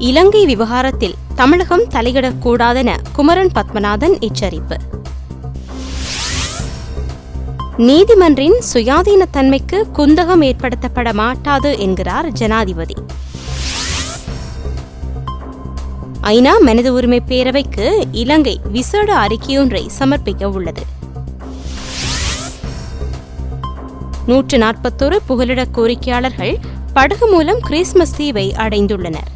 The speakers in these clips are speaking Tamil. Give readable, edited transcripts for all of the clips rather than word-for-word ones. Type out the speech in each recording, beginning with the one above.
இலங்கை விவகாரத்தில் தமிழகம் தலையிடக்கூடாதென குமரன் பத்மநாதன் எச்சரிப்பு. நீதிமன்றின் சுயாதீனத்தன்மைக்கு குந்தகம் ஏற்படுத்தப்பட மாட்டாது என்கிறார் ஜனாதிபதி. ஐநா மனித உரிமை பேரவைக்கு இலங்கை விசேட அறிக்கையொன்றை சமர்ப்பிக்க உள்ளது. 141 புகலிட கோரிக்கையாளர்கள் படகு மூலம் கிறிஸ்துமஸ் தீவை அடைந்துள்ளனர்.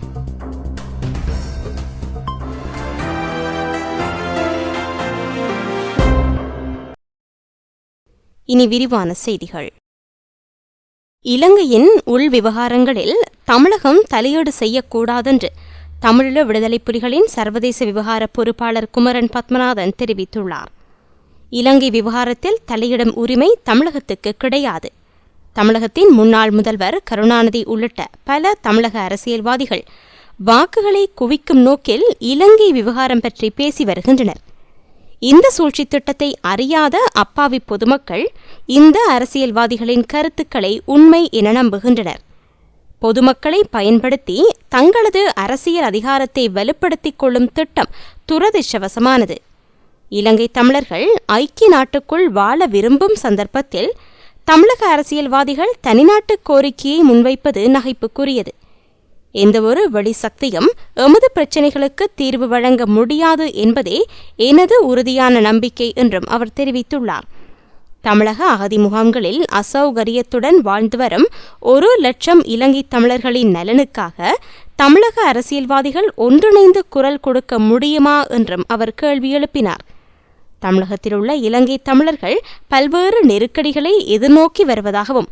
இனி விரிவான செய்திகள். இலங்கையின் உள் விவகாரங்களில் தமிழகம் தலையீடு செய்யக்கூடாதென்று தமிழீழ விடுதலை புலிகளின் சர்வதேச விவகார பொறுப்பாளர் குமரன் பத்மநாதன் தெரிவித்துள்ளார். இலங்கை விவகாரத்தில் தலையிடும் உரிமை தமிழகத்துக்கு கிடையாது. தமிழகத்தின் முன்னாள் முதல்வர் கருணாநிதி உள்ளிட்ட பல தமிழக அரசியல்வாதிகள் வாக்குகளை குவிக்கும் நோக்கில் இலங்கை விவகாரம் பற்றி பேசி வருகின்றனர். இந்த சூழ்ச்சி திட்டத்தை அறியாத அப்பாவி பொதுமக்கள் இந்த அரசியல்வாதிகளின் கருத்துக்களை உண்மை என நம்புகின்றனர். பொதுமக்களை பயன்படுத்தி தங்களது அரசியல் அதிகாரத்தை வலுப்படுத்திக் கொள்ளும் திட்டம் துரதிர்ஷ்டவசமானது. இலங்கை தமிழர்கள் ஐக்கிய நாட்டுக்குள் வாழ விரும்பும் சந்தர்ப்பத்தில் தமிழக அரசியல்வாதிகள் தனிநாட்டு கோரிக்கையை முன்வைப்பது நகைப்புக்குரியது. எந்தவொரு வெளிசக்தியும் எமது பிரச்சினைகளுக்கு தீர்வு வழங்க முடியாது என்பதே எனது உறுதியான நம்பிக்கை என்றும் அவர் தெரிவித்துள்ளார். தமிழக அகதி முகாம்களில் அசௌகரியத்துடன் வாழ்ந்து வரும் 1,00,000 இலங்கை தமிழர்களின் நலனுக்காக தமிழக அரசியல்வாதிகள் ஒன்றிணைந்து குரல் கொடுக்க முடியுமா என்றும் அவர் கேள்வி எழுப்பினார். தமிழகத்திலுள்ள இலங்கை தமிழர்கள் பல்வேறு நெருக்கடிகளை எதிர்நோக்கி வருவதாகவும்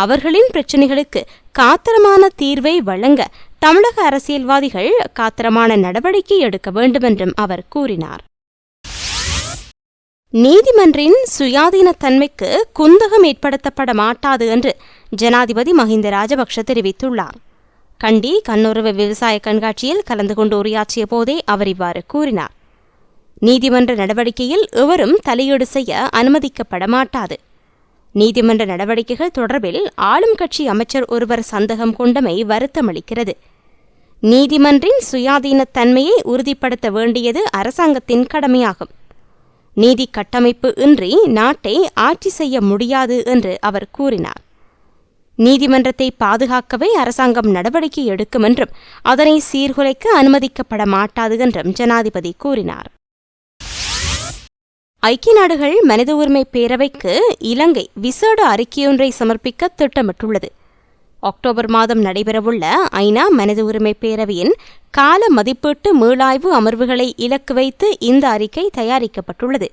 அவர்களின் பிரச்சினைகளுக்கு காத்திரமான தீர்வை வழங்க தமிழக அரசியல்வாதிகள் காத்திரமான நடவடிக்கை எடுக்க வேண்டுமென்றும் அவர் கூறினார். நீதிமன்றின் சுயாதீனத்தன்மைக்கு குந்தகம் ஏற்படுத்தப்பட மாட்டாது என்று ஜனாதிபதி மஹிந்த ராஜபக்ஷ தெரிவித்துள்ளார். கண்டி கண்ணுறவு விவசாய கண்காட்சியில் கலந்து கொண்டு உரையாற்றிய போதே அவர் இவ்வாறு கூறினார். நீதிமன்ற நடவடிக்கையில் எவரும் தலையீடு செய்ய அனுமதிக்கப்பட மாட்டாது. நீதிமன்ற நடவடிக்கைகள் தொடர்பில் ஆளும் கட்சி அமைச்சர் ஒருவர் சந்தேகம் கொண்டமை வருத்தமளிக்கிறது. நீதிமன்றின் சுயாதீனத்தன்மையை உறுதிப்படுத்த வேண்டியது அரசாங்கத்தின் கடமையாகும். நீதி கட்டமைப்பு இன்றி நாட்டை ஆட்சி செய்ய முடியாது என்று அவர் கூறினார். நீதிமன்றத்தை பாதுகாக்கவே அரசாங்கம் நடவடிக்கை எடுக்கும் என்றும் அதனை சீர்குலைக்க அனுமதிக்கப்பட மாட்டாது என்றும் ஜனாதிபதி கூறினார். ஐக்கிய நாடுகள் மனித உரிமை பேரவைக்கு இலங்கை விசேட அறிக்கையொன்றை சமர்ப்பிக்க திட்டமிட்டுள்ளது. அக்டோபர் மாதம் நடைபெறவுள்ள ஐநா மனித உரிமை பேரவையின் கால மதிப்பீட்டு மீளாய்வு அமர்வுகளை இலக்கு வைத்து இந்த அறிக்கை தயாரிக்கப்பட்டுள்ளது.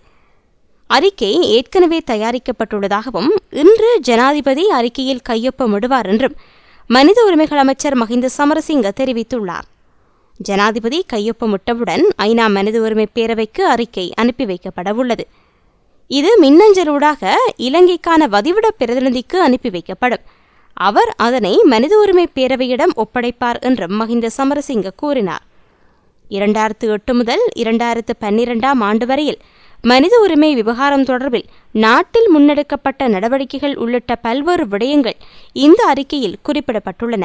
அறிக்கை ஏற்கனவே தயாரிக்கப்பட்டுள்ளதாகவும் இன்று ஜனாதிபதி அறிக்கையில் கையொப்பமிடுவார் என்றும் மனித உரிமைகள் அமைச்சர் மஹிந்த சமரசிங்க தெரிவித்துள்ளார். ஜனாதிபதி கையொப்பமிட்டவுடன் ஐநா மனித உரிமை பேரவைக்கு அறிக்கை அனுப்பி வைக்கப்படவுள்ளது. இது மின்னஞ்சலூடாக இலங்கைக்கான வதிவிட பிரதிநிதிக்கு அனுப்பி வைக்கப்படும். அவர் அதனை மனித உரிமை பேரவையிடம் ஒப்படைப்பார் என்றும் மஹிந்த சமரசிங்க கூறினார். 2008 முதல் 2012 ஆண்டு வரையில் மனித உரிமை விவகாரம் தொடர்பில் நாட்டில் முன்னெடுக்கப்பட்ட நடவடிக்கைகள் உள்ளிட்ட பல்வேறு விடயங்கள் இந்த அறிக்கையில் குறிப்பிடப்பட்டுள்ளன.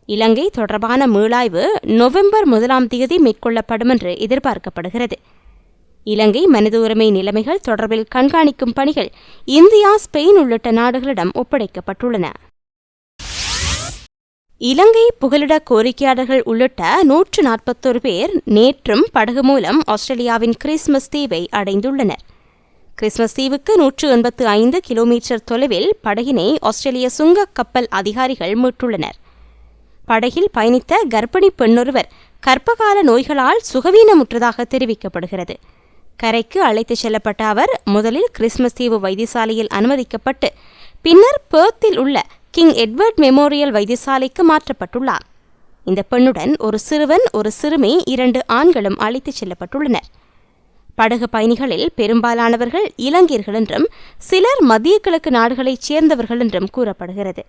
இலங்கை தொடர்பான மீளாய்வு நவம்பர் 1 மேற்கொள்ளப்படும் என்று எதிர்பார்க்கப்படுகிறது. இலங்கை மனித உரிமை நிலைமைகள் தொடர்பில் கண்காணிக்கும் பணிகள் இந்தியா, ஸ்பெயின் உள்ளிட்ட நாடுகளிடம் ஒப்படைக்கப்பட்டுள்ளன. இலங்கை புகலிட கோரிக்கையாளர்கள் உள்ளிட்ட 141 பேர் நேற்றும் படகு மூலம் ஆஸ்திரேலியாவின் கிறிஸ்துமஸ் தீவை அடைந்துள்ளனர். கிறிஸ்துமஸ் தீவுக்கு 185 கிலோமீட்டர் தொலைவில் படகினை ஆஸ்திரேலிய சுங்க கப்பல் அதிகாரிகள் மீட்டுள்ளனர். படகில் பயணித்த கர்ப்பிணி பெண்ணொருவர் கர்ப்பகால நோய்களால் சுகவீனமுற்றதாக தெரிவிக்கப்படுகிறது. கரைக்கு அழைத்துச் செல்லப்பட்ட அவர் முதலில் கிறிஸ்துமஸ் தீவு வைத்தியசாலையில் அனுமதிக்கப்பட்டு பின்னர் பெர்த்தில் உள்ள கிங் எட்வர்ட் மெமோரியல் வைத்தியசாலைக்கு மாற்றப்பட்டுள்ளார். இந்த பெண்ணுடன் ஒரு சிறுவன், ஒரு சிறுமி, 2 ஆண்களும் அழைத்துச் செல்லப்பட்டுள்ளனர். படகு பயணிகளில் பெரும்பாலானவர்கள் இலங்கையர்கள் என்றும் சிலர் மத்திய கிழக்கு நாடுகளைச் சேர்ந்தவர்கள் என்றும் கூறப்படுகிறது.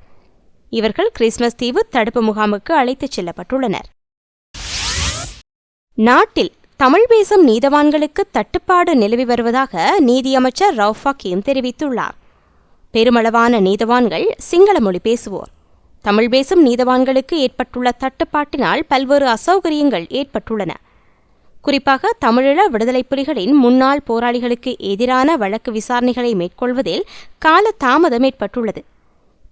இவர்கள் கிறிஸ்துமஸ் தீவு தடுப்பு முகாமுக்கு அழைத்துச் செல்லப்பட்டுள்ளனர். நாட்டில் தமிழ் பேசும் நீதவான்களுக்கு தட்டுப்பாடு நிலவி வருவதாக நீதியமைச்சர் ரவுஃப் ஹக்கீம் தெரிவித்துள்ளார். பெருமளவான நீதவான்கள் சிங்கள மொழி பேசுவோர். தமிழ் பேசும் நீதவான்களுக்கு ஏற்பட்டுள்ள தட்டுப்பாட்டினால் பல்வேறு அசௌகரியங்கள் ஏற்பட்டுள்ளன. குறிப்பாக தமிழீழ விடுதலைப் புலிகளின் முன்னாள் போராளிகளுக்கு எதிரான வழக்கு விசாரணைகளை மேற்கொள்வதில் கால தாமதம் ஏற்பட்டுள்ளது.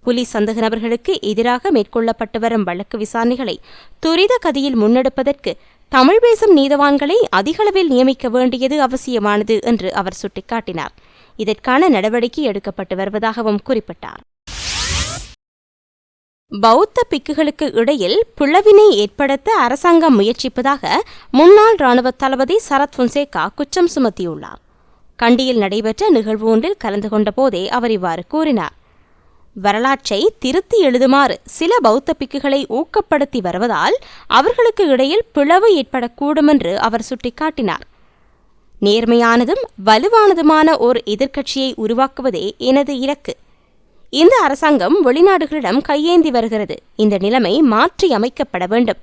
புலி சந்தேக நபர்களுக்கு எதிராக மேற்கொள்ளப்பட்டு வரும் வழக்கு விசாரணைகளை துரித கதியில் முன்னெடுப்பதற்கு தமிழ் பேசும் நீதவான்களை அதிகளவில் நியமிக்க வேண்டியது அவசியமானது என்று அவர் சுட்டிக்காட்டினார். இதற்கான நடவடிக்கை எடுக்கப்பட்டு வருவதாகவும் குறிப்பிட்டார். பௌத்த பிக்குகளுக்கு இடையில் பிளவினை ஏற்படுத்த அரசாங்கம் முயற்சிப்பதாக முன்னாள் ராணுவ தளபதி சரத் பொன்சேகா குற்றம் சுமத்தியுள்ளார். கண்டியில் நடைபெற்ற நிகழ்வு ஒன்றில் கலந்து கொண்ட போதே அவர் இவ்வாறு கூறினார். வரலாற்றை திருத்தி எழுதுமாறு சில பௌத்த பிக்குகளை ஊக்கப்படுத்தி வருவதால் அவர்களுக்கு இடையில் பிளவு ஏற்படக்கூடும் என்று அவர் சுட்டிக்காட்டினார். நேர்மையானதும் வலுவானதுமான ஓர் எதிர்க்கட்சியை உருவாக்குவதே எனது இலக்கு. இந்த அரசாங்கம் வெளிநாடுகளிடம் கையேந்தி வருகிறது. இந்த நிலைமை மாற்றி அமைக்கப்பட வேண்டும்.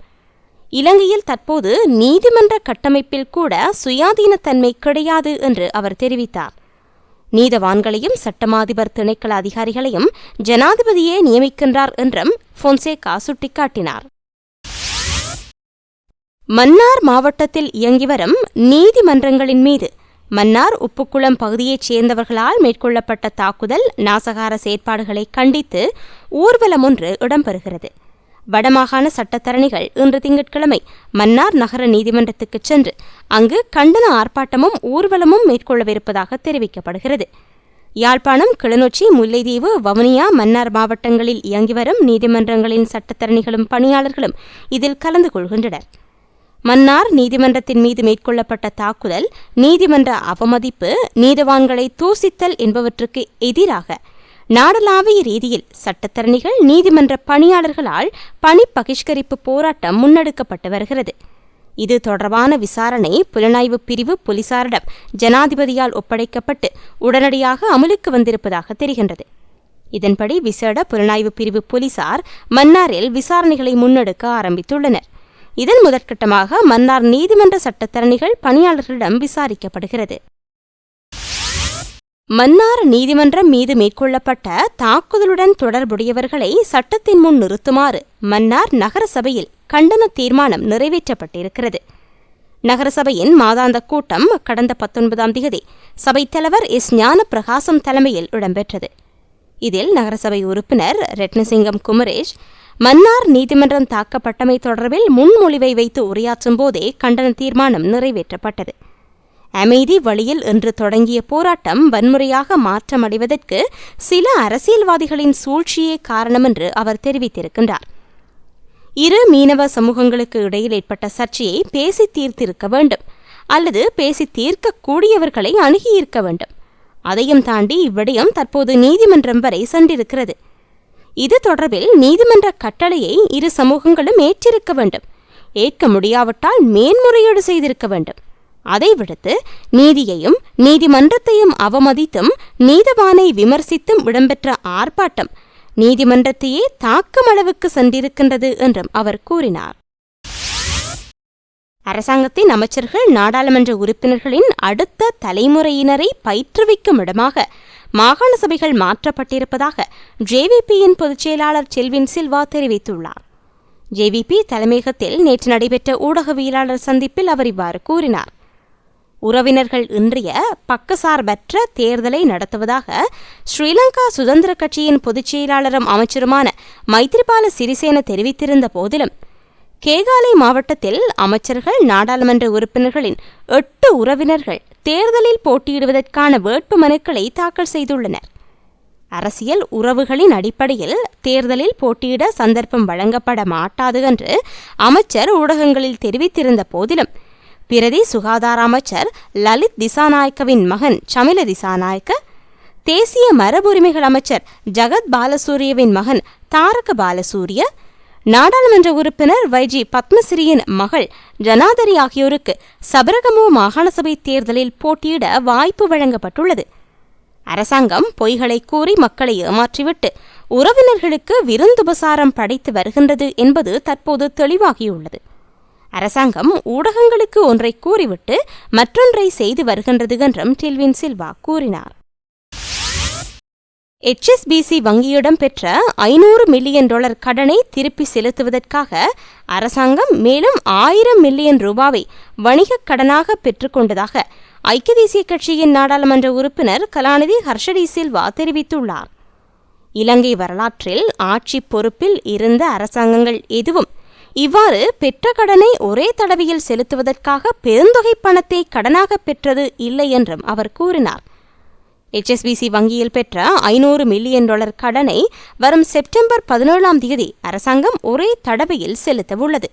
இலங்கையில் தற்போது நீதிமன்ற கட்டமைப்பில் கூட சுயாதீனத்தன்மை கிடையாது என்று அவர் தெரிவித்தார். நீதவான்களையும் சட்டமாதிபர் திணைக்கள அதிகாரிகளையும் ஜனாதிபதியே நியமிக்கின்றார் என்றும் பொன்சேகா சுட்டிக்காட்டினார். மன்னார் மாவட்டத்தில் இயங்கி வரும் நீதிமன்றங்களின் மீது மன்னார் உப்புக்குளம் பகுதியைச் சேர்ந்தவர்களால் மேற்கொள்ளப்பட்ட தாக்குதல் நாசகார செயற்பாடுகளை கண்டித்து ஊர்வலம் ஒன்று இடம்பெறுகிறது. வடமாகாண சட்டத்தரணிகள் இன்று திங்கட்கிழமை மன்னார் நகர நீதிமன்றத்துக்கு சென்று அங்கு கண்டன ஆர்ப்பாட்டமும் ஊர்வலமும் மேற்கொள்ளவிருப்பதாக தெரிவிக்கப்படுகிறது. யாழ்ப்பாணம், கிளிநொச்சி, முல்லைத்தீவு, வவுனியா, மன்னார் மாவட்டங்களில் இயங்கி வரும் நீதிமன்றங்களின் சட்டத்தரணிகளும் பணியாளர்களும் இதில் கலந்து கொள்கின்றனர். மன்னார் நீதிமன்றத்தின் மீது மேற்கொள்ளப்பட்ட தாக்குதல், நீதிமன்ற அவமதிப்பு, நீதிவான்களை தூசித்தல் என்பவற்றுக்கு எதிராக நாடளாவிய ரீதியில் சட்டத்தரணிகள், நீதிமன்ற பணியாளர்களால் பணி பகிஷ்கரிப்பு போராட்டம் முன்னெடுக்கப்பட்டு வருகிறது. இது தொடர்பான விசாரணை புலனாய்வு பிரிவு போலீசாரிடம் ஜனாதிபதியால் ஒப்படைக்கப்பட்டு உடனடியாக அமலுக்கு வந்திருப்பதாக தெரிகின்றது. இதன்படி விசேட புலனாய்வு பிரிவு போலீசார் மன்னாரில் விசாரணைகளை முன்னெடுக்க ஆரம்பித்துள்ளனர். இதன் முதற்கட்டமாக மன்னார் நீதிமன்ற சட்டத்தரணிகள் பணியாளர்களிடம் விசாரிக்கப்படுகிறது. மன்னார் நீதிமன்றம் மீது மேற்கொள்ளப்பட்ட தாக்குதலுடன் தொடர்புடையவர்களை சட்டத்தின் முன் நிறுத்துமாறு மன்னார் நகரசபையில் கண்டன தீர்மானம் நிறைவேற்றப்பட்டிருக்கிறது. நகரசபையின் மாதாந்த கூட்டம் கடந்த 19ஆம் தேதி சபைத் தலைவர் எஸ். ஞானப்பிரகாசம் தலைமையில் இடம்பெற்றது. இதில் நகரசபை உறுப்பினர் ரத்னசிங்கம் குமரேஷ் மன்னார் நீதிமன்றம் தாக்கப்பட்டமை தொடர்பில் முன்மொழிவை வைத்து உரையாற்றும் போதே கண்டன தீர்மானம் நிறைவேற்றப்பட்டது. அமைதி வழியில் இன்று தொடங்கிய போராட்டம் வன்முறையாக மாற்றமடைவதற்கு சில அரசியல்வாதிகளின் சூழ்ச்சியே காரணம் என்று அவர் தெரிவித்திருக்கின்றார். இரு மீனவ சமூகங்களுக்கு இடையில் ஏற்பட்ட சர்ச்சையை பேசி தீர்த்திருக்க வேண்டும், அல்லது பேசி தீர்க்கக்கூடியவர்களை அணுகியிருக்க வேண்டும். அதையும் தாண்டி இவ்விடயம் தற்போது நீதிமன்றம் வரை சென்றிருக்கிறது. இது தொடர்பில் நீதிமன்ற கட்டளையை இரு சமூகங்களும் ஏற்றிருக்க வேண்டும். ஏற்க முடியாவிட்டால் மேன்முறையீடு செய்திருக்க வேண்டும். அதை விடுத்து நீதியையும் நீதிமன்றத்தையும் அவமதித்தும் நீதவானை விமர்சித்தும் இடம்பெற்ற ஆர்ப்பாட்டம் நீதிமன்றத்தையே தாக்கும் அளவுக்கு சென்றிருக்கின்றது என்றும் அவர் கூறினார். அரசாங்கத்தின் அமைச்சர்கள், நாடாளுமன்ற உறுப்பினர்களின் அடுத்த தலைமுறையினரை பயிற்றுவிக்கும் இடமாக மாகாண சபைகள் மாற்றப்பட்டிருப்பதாக ஜேவிபியின் பொதுச் செயலாளர் செல்வின் சில்வா தெரிவித்துள்ளார். ஜேவிபி தலைமையகத்தில் நேற்று நடைபெற்ற ஊடகவியலாளர் சந்திப்பில் அவர் இவ்வாறு கூறினார். உறவினர்கள் இன்றைய பக்கசார்பற்ற தேர்தலை நடத்துவதாக ஸ்ரீலங்கா சுதந்திர கட்சியின் பொதுச் செயலாளரும் அமைச்சருமான மைத்ரிபால சிறிசேன தெரிவித்திருந்த போதிலும் கேகாலை மாவட்டத்தில் அமைச்சர்கள், நாடாளுமன்ற உறுப்பினர்களின் 8 உறவினர்கள் தேர்தலில் போட்டியிடுவதற்கான வேட்பு மனுக்களை தாக்கல் செய்துள்ளனர். அரசியல் உறவுகளின் அடிப்படையில் தேர்தலில் போட்டியிட சந்தர்ப்பம் வழங்கப்பட மாட்டாது என்று அமைச்சர் ஊடகங்களில் தெரிவித்திருந்த போதிலும் பிரதி சுகாதார அமைச்சர் லலித் திசாநாயக்கவின் மகன் சமில திசாநாயக்க, தேசிய மரபுரிமைகள் அமைச்சர் ஜகத் பாலசூரியவின் மகன் தாரக பாலசூரிய, நாடாளுமன்ற உறுப்பினர் வைஜி பத்மசிறியின் மகள் ஜனாதரி ஆகியோருக்கு சபரகமு மாகாண சபை தேர்தலில் போட்டியிட வாய்ப்பு வழங்கப்பட்டுள்ளது. அரசாங்கம் பொய்களை கூறி மக்களை ஏமாற்றிவிட்டு உறவினர்களுக்கு விருந்துபசாரம் படைத்து வருகின்றது என்பது தற்போது தெளிவாகியுள்ளது. அரசாங்கம் ஊடகங்களுக்கு ஒன்றை கூறிவிட்டு மற்றொன்றை செய்து வருகின்றது என்றும் டெல்வின் சில்வா கூறினார். HSBC வங்கியிடம் பெற்ற $500 மில்லியன் கடனை திருப்பி செலுத்துவதற்காக அரசாங்கம் மேலும் $1000 மில்லியன் வணிகக் கடனாக பெற்றுக்கொண்டதாக ஐக்கிய தேசிய கட்சியின் நாடாளுமன்ற உறுப்பினர் கலாநிதி ஹர்ஷடி சில்வா தெரிவித்துள்ளார். இலங்கை வரலாற்றில் ஆட்சி பொறுப்பில் இருந்த அரசாங்கங்கள் எதுவும் இவ்வாறு பெற்ற கடனை ஒரே தடவையில் செலுத்துவதற்காக பெருந்தொகை பணத்தை கடனாக பெற்றது இல்லை என்றும் அவர் கூறினார். HSBC வங்கியில் பெற்ற $500 மில்லியன் கடனை வரும் செப்டம்பர் 17 அரசாங்கம் ஒரே தடவையில் செலுத்தவுள்ளது.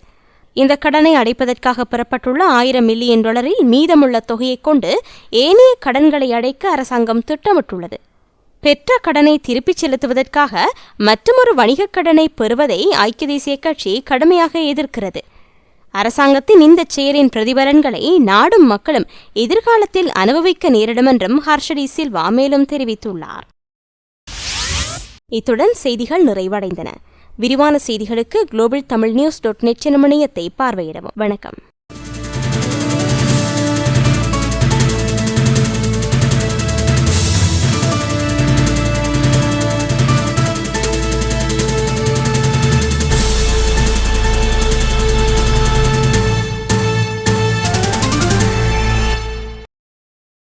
இந்த கடனை அடைப்பதற்காக பெறப்பட்டுள்ள $1000 மில்லியன் மீதமுள்ள தொகையைக் கொண்டு ஏனைய கடன்களை அடைக்க அரசாங்கம் திட்டமிட்டுள்ளது. பெற்ற கடனை திருப்பிச் செலுத்துவதற்காக மற்றொரு வணிகக் கடனை பெறுவதை ஐக்கிய தேசிய கட்சி கடுமையாக எதிர்க்கிறது. அரசாங்கத்தின் இந்த செயலின் பிரதிபலன்களை நாடும் மக்களும் எதிர்காலத்தில் அனுபவிக்க நேரிடும் என்றும் ஹர்ஷடி சில்வா மேலும் தெரிவித்துள்ளார். இத்துடன் செய்திகள் நிறைவடைந்தன. விரிவான செய்திகளுக்கு globaltamilnews.net எனும் இணையத்தை பார்வையிடவும். வணக்கம்.